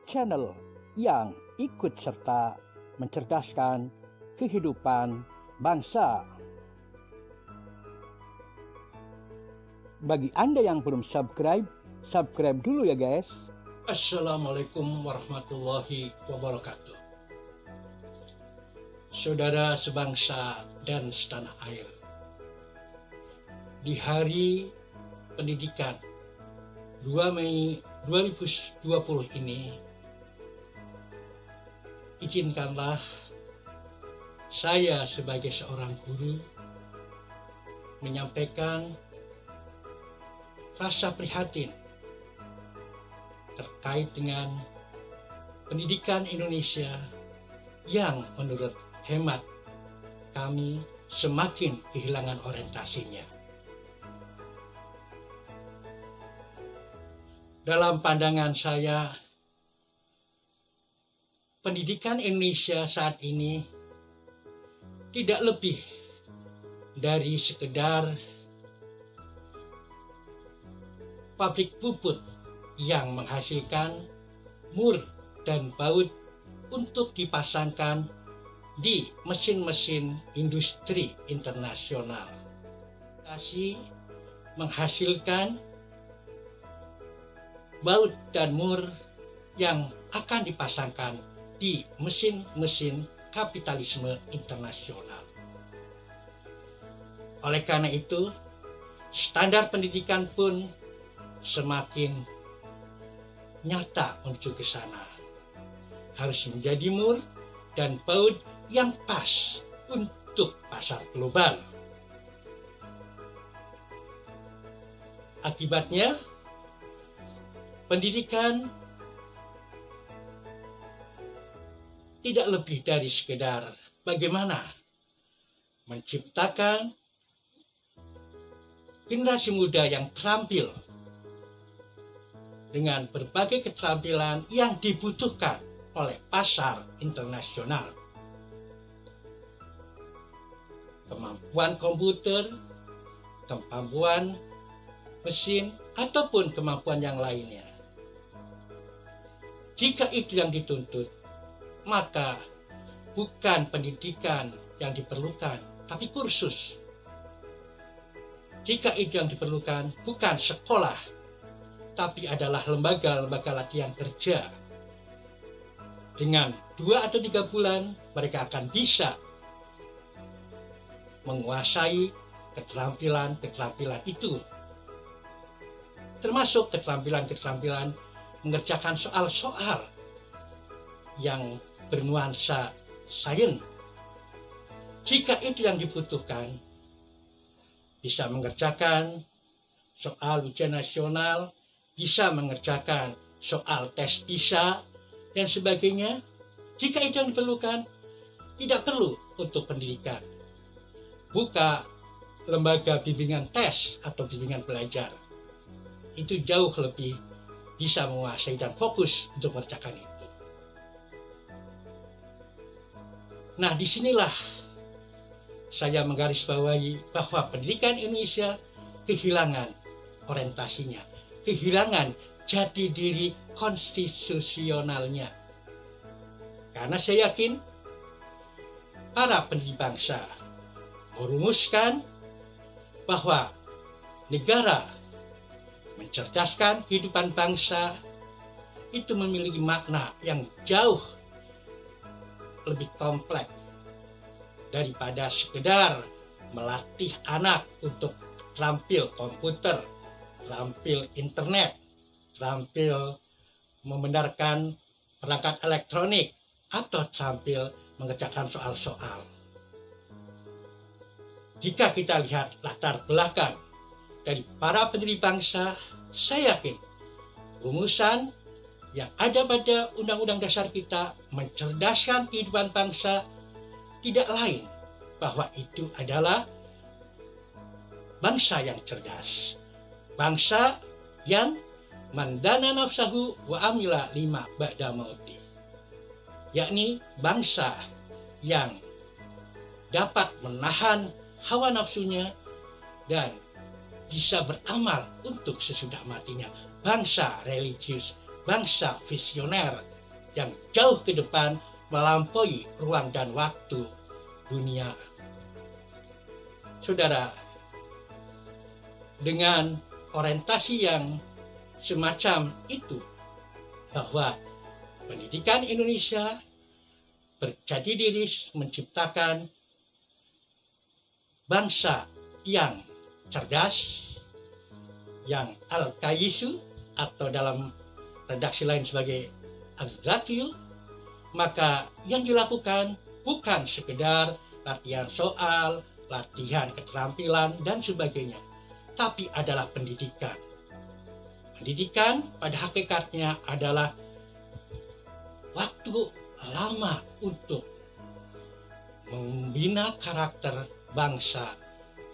channel yang ikut serta mencerdaskan kehidupan bangsa. Bagi Anda yang belum subscribe dulu ya guys. Assalamualaikum warahmatullahi wabarakatuh. Saudara sebangsa dan setanah air, di Hari Pendidikan 2 Mei 2020 ini, izinkanlah saya sebagai seorang guru menyampaikan rasa prihatin terkait dengan pendidikan Indonesia yang menurut hemat kami semakin kehilangan orientasinya. Dalam pandangan saya, pendidikan Indonesia saat ini tidak lebih dari sekedar pabrik puput yang menghasilkan mur dan baut untuk dipasangkan di mesin-mesin industri internasional. Menghasilkan baut dan mur yang akan dipasangkan di mesin-mesin kapitalisme internasional. Oleh karena itu, standar pendidikan pun semakin nyata menuju ke sana. Harus menjadi mur dan baut yang pas untuk pasar global. Akibatnya, pendidikan tidak lebih dari sekedar bagaimana menciptakan generasi muda yang terampil dengan berbagai keterampilan yang dibutuhkan oleh pasar internasional. Kemampuan komputer, kemampuan mesin, ataupun kemampuan yang lainnya. Jika itu yang dituntut, maka bukan pendidikan yang diperlukan, tapi kursus. Jika itu yang diperlukan, bukan sekolah, tapi adalah lembaga-lembaga latihan kerja. Dengan 2 atau 3 bulan, mereka akan bisa menguasai keterampilan-keterampilan itu. Termasuk keterampilan-keterampilan mengerjakan soal-soal yang bernuansa sains. Jika itu yang dibutuhkan, bisa mengerjakan soal ujian nasional, bisa mengerjakan soal tes PISA, dan sebagainya. Jika itu yang diperlukan, tidak perlu untuk pendidikan. Buka lembaga bimbingan tes atau bimbingan belajar. Itu jauh lebih bisa menguasai dan fokus untuk mengerjakan itu. Nah, disinilah saya menggarisbawahi bahwa pendidikan Indonesia kehilangan orientasinya, kehilangan jati diri konstitusionalnya. Karena saya yakin para pendiri bangsa merumuskan bahwa negara mencerdaskan kehidupan bangsa itu memiliki makna yang jauh lebih kompleks daripada sekedar melatih anak untuk terampil komputer, terampil internet, terampil membenarkan perangkat elektronik, atau terampil mengerjakan soal-soal. Jika kita lihat latar belakang dari para pendiri bangsa, saya yakin rumusan yang ada pada Undang-Undang Dasar kita mencerdaskan kehidupan bangsa tidak lain bahwa itu adalah bangsa yang cerdas, bangsa yang mandana nafsahu wa amila lima ba'da mauti, yakni bangsa yang dapat menahan hawa nafsunya dan bisa beramal untuk sesudah matinya. Bangsa religius, bangsa visioner, yang jauh ke depan melampaui ruang dan waktu dunia. Saudara, dengan orientasi yang semacam itu, bahwa pendidikan Indonesia berjati diri menciptakan bangsa yang cerdas, yang al-kayisu atau dalam redaksi lain sebagai al-zakil, maka yang dilakukan bukan sekedar latihan soal, latihan keterampilan dan sebagainya, tapi adalah pendidikan. Pendidikan pada hakikatnya adalah waktu lama untuk membina karakter bangsa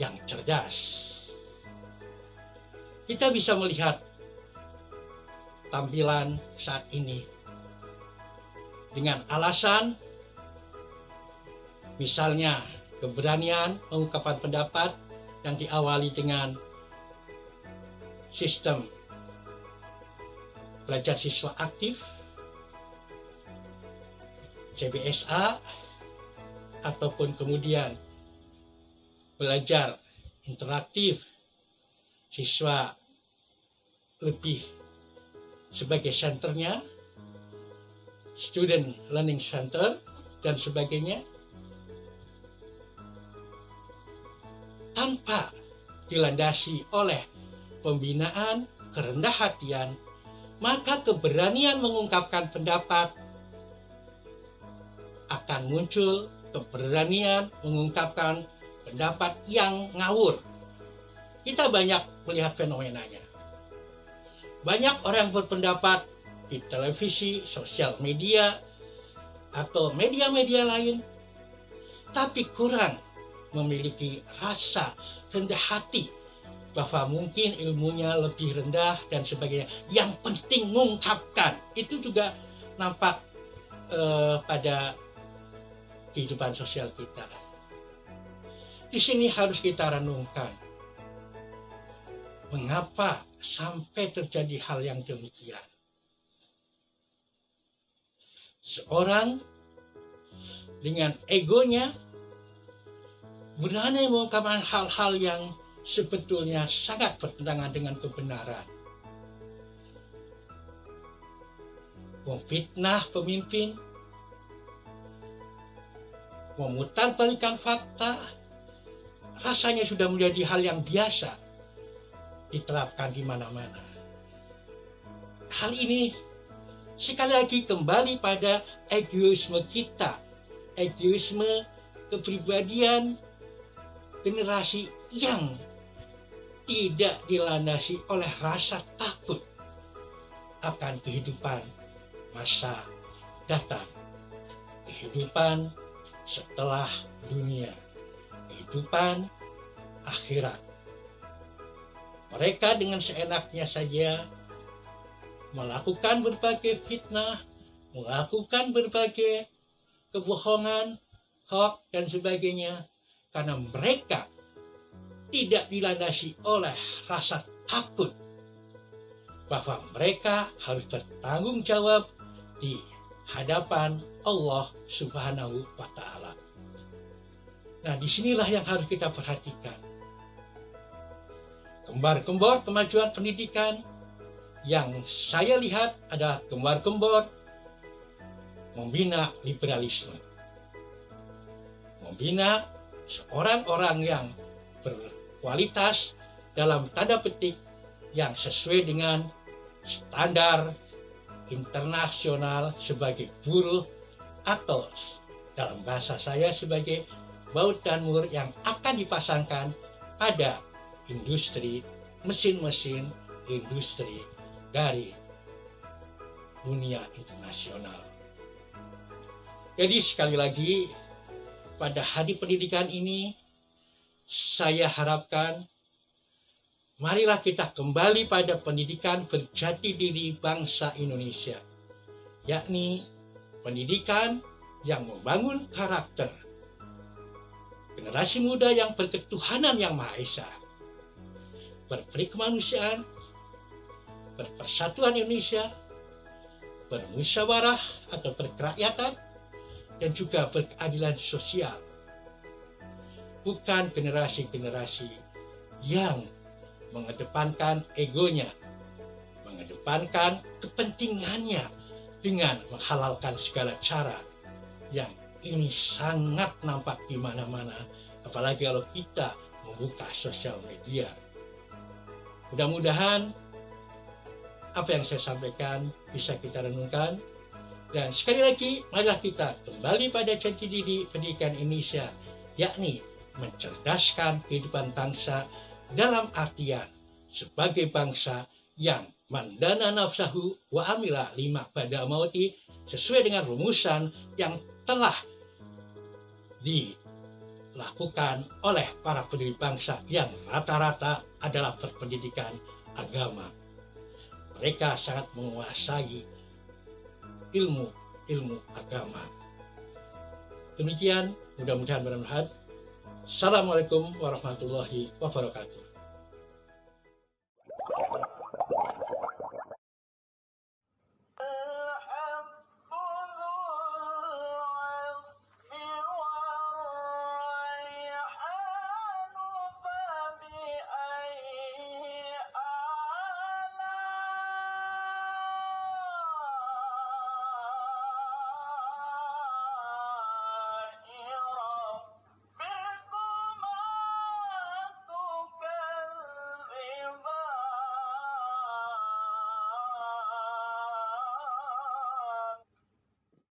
yang cerdas. Kita bisa melihat tampilan saat ini dengan alasan misalnya keberanian mengungkapkan pendapat yang diawali dengan sistem belajar siswa aktif, CBSA, ataupun kemudian belajar interaktif, siswa lebih sebagai senternya, student learning center, dan sebagainya, tanpa dilandasi oleh pembinaan kerendah hatian, maka keberanian mengungkapkan pendapat akan muncul, keberanian mengungkapkan pendapat yang ngawur. Kita banyak melihat fenomenanya. Banyak orang berpendapat di televisi, sosial media, atau media-media lain, tapi kurang memiliki rasa rendah hati bahwa mungkin ilmunya lebih rendah dan sebagainya. Yang penting mengungkapkan. Itu juga nampak pada kehidupan sosial kita. Di sini harus kita renungkan, mengapa sampai terjadi hal yang demikian. Seorang dengan egonya berani mengungkapkan hal-hal yang sebetulnya sangat bertentangan dengan kebenaran. Memfitnah pemimpin, memutarbalikkan fakta, rasanya sudah menjadi hal yang biasa diterapkan di mana-mana. Hal ini sekali lagi kembali pada egoisme kita, egoisme kepribadian generasi yang tidak dilandasi oleh rasa takut akan kehidupan masa datang, kehidupan setelah dunia, kehidupan akhirat. Mereka dengan seenaknya saja melakukan berbagai fitnah, melakukan berbagai kebohongan, hoax, dan sebagainya, karena mereka tidak dilandasi oleh rasa takut bahwa mereka harus bertanggung jawab di hadapan Allah Subhanahu wa Ta'ala. Nah, disinilah yang harus kita perhatikan. Gembar-gembor kemajuan pendidikan yang saya lihat adalah gembar-gembor membina liberalisme. Membina seorang orang yang berkualitas dalam tanda petik yang sesuai dengan standar internasional sebagai buruh, atau dalam bahasa saya sebagai baut dan mur yang akan dipasangkan pada industri mesin-mesin industri dari dunia internasional. Jadi sekali lagi pada hari pendidikan ini saya harapkan marilah kita kembali pada pendidikan berjati diri bangsa Indonesia, yakni pendidikan yang membangun karakter generasi muda yang berketuhanan yang Maha Esa, berperi kemanusiaan, berpersatuan Indonesia, bermusyawarah atau berkerakyatan, dan juga berkeadilan sosial. Bukan generasi-generasi yang mengedepankan egonya, mengedepankan kepentingannya dengan menghalalkan segala cara, yang ini sangat nampak di mana-mana, apalagi kalau kita membuka sosial media. Mudah-mudahan apa yang saya sampaikan bisa kita renungkan. Dan sekali lagi, marilah kita kembali pada janji diri pendidikan Indonesia, yakni mencerdaskan kehidupan bangsa dalam artian sebagai bangsa yang mandana nafsahu wa amila lima pada mauti, sesuai dengan rumusan yang telah dilakukan oleh para pendiri bangsa yang rata-rata adalah berpendidikan agama. Mereka sangat menguasai ilmu agama. Demikian, mudah-mudahan bermanfaat. Assalamualaikum warahmatullahi wabarakatuh.